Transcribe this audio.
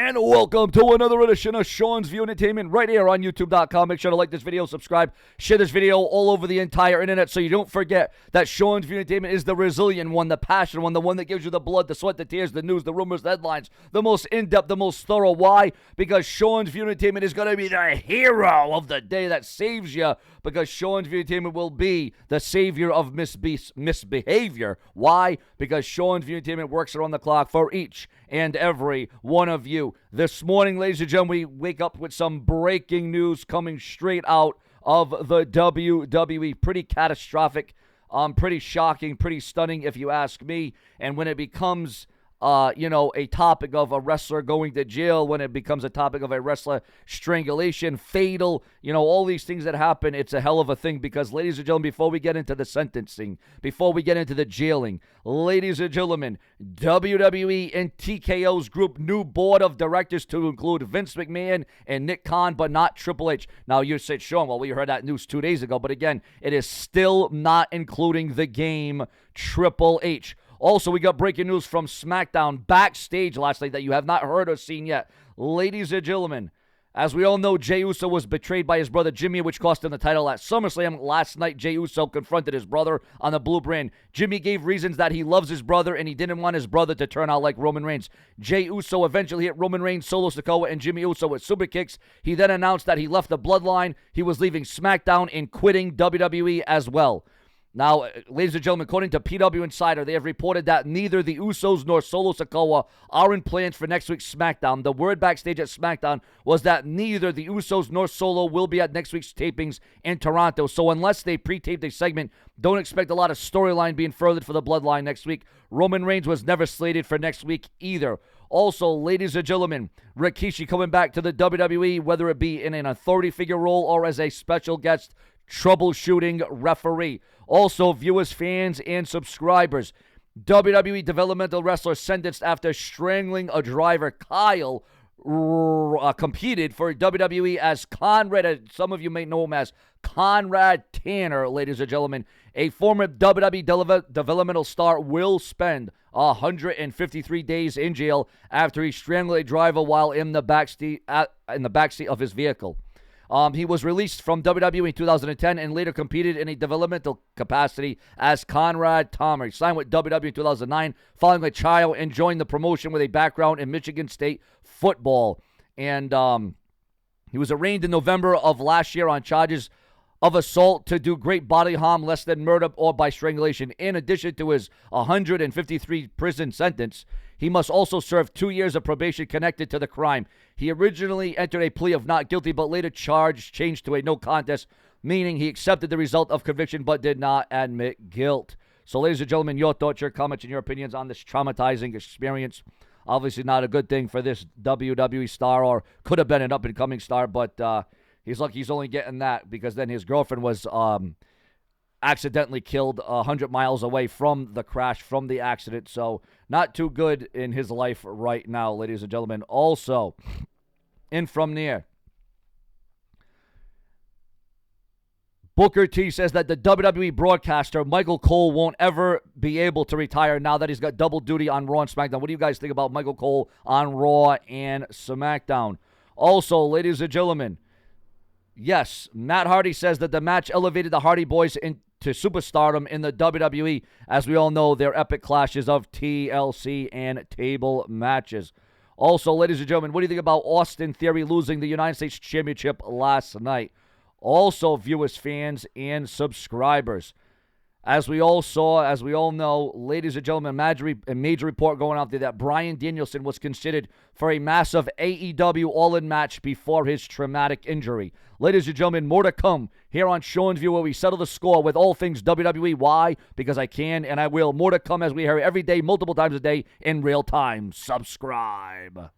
And welcome to another edition of Sean's View Entertainment right here on YouTube.com. Make sure to like this video, subscribe, share this video all over the entire internet so you don't forget that Sean's View Entertainment is the resilient one, the passionate one, the one that gives you the blood, the sweat, the tears, the news, the rumors, the headlines, the most in-depth, the most thorough. Why? Because Sean's View Entertainment is going to be the hero of the day that saves you, because Sean's View Entertainment will be the savior of misbehavior. Why? Because Sean's View Entertainment works around the clock for each and every one of you. This morning, ladies and gentlemen, we wake up with some breaking news coming straight out of the WWE. Pretty catastrophic, pretty shocking, pretty stunning if you ask me. And when it becomes a topic of a wrestler going to jail, when it becomes a topic of a wrestler strangulation, fatal, all these things that happen, it's a hell of a thing because, ladies and gentlemen, before we get into the sentencing, before we get into the jailing, ladies and gentlemen, WWE and TKO's group new board of directors to include Vince McMahon and Nick Khan, but not Triple H. Now, you said, Sean, well, we heard that news 2 days ago, but again, it is still not including the game Triple H. Also, we got breaking news from SmackDown backstage last night that you have not heard or seen yet. Ladies and gentlemen, as we all know, Jey Uso was betrayed by his brother Jimmy, which cost him the title at SummerSlam. Last night, Jey Uso confronted his brother on the Blue Brand. Jimmy gave reasons that he loves his brother and he didn't want his brother to turn out like Roman Reigns. Jey Uso eventually hit Roman Reigns, Solo Sikoa, and Jimmy Uso with super kicks. He then announced that he left the Bloodline. He was leaving SmackDown and quitting WWE as well. Now, ladies and gentlemen, according to PW Insider, they have reported that neither the Usos nor Solo Sikoa are in plans for next week's SmackDown. The word backstage at SmackDown was that neither the Usos nor Solo will be at next week's tapings in Toronto. So unless they pre-taped a segment, don't expect a lot of storyline being furthered for the Bloodline next week. Roman Reigns was never slated for next week either. Also, ladies and gentlemen, Rikishi coming back to the WWE, whether it be in an authority figure role or as a special guest troubleshooting referee. Also, viewers, fans, and subscribers, WWE developmental wrestler sentenced after strangling a driver. Kyle competed for WWE as Conrad, some of you may know him as Conrad Tanner, ladies and gentlemen. A former WWE developmental star will spend 153 days in jail after he strangled a driver while in the backseat of his vehicle. He was released from WWE in 2010 and later competed in a developmental capacity as Conrad Tanner. He signed with WWE in 2009 following a child and joined the promotion with a background in Michigan State football. And he was arraigned in November of last year on charges of assault to do great bodily harm, less than murder, or by strangulation. In addition to his 153 prison sentence, he must also serve 2 years of probation connected to the crime. He originally entered a plea of not guilty, but later changed to a no contest, meaning he accepted the result of conviction but did not admit guilt. So, ladies and gentlemen, your thoughts, your comments, and your opinions on this traumatizing experience. Obviously not a good thing for this WWE star, or could have been an up-and-coming star, but he's lucky he's only getting that because then his girlfriend was accidentally killed 100 miles away from the crash, from the accident. So not too good in his life right now, ladies and gentlemen. Also, in from near, Booker T says that the WWE broadcaster Michael Cole won't ever be able to retire now that he's got double duty on Raw and SmackDown. What do you guys think about Michael Cole on Raw and SmackDown? Also, ladies and gentlemen, yes, Matt Hardy says that the match elevated the Hardy Boys into superstardom in the WWE. As we all know, their epic clashes of TLC and table matches. Also, ladies and gentlemen, what do you think about Austin Theory losing the United States Championship last night? Also, viewers, fans, and subscribers, as we all saw, as we all know, ladies and gentlemen, a major report going out there that Bryan Danielson was considered for a massive AEW All-In match before his traumatic injury. Ladies and gentlemen, more to come here on Sean's View, where we settle the score with all things WWE. Why? Because I can and I will. More to come as we hear every day, multiple times a day, in real time. Subscribe.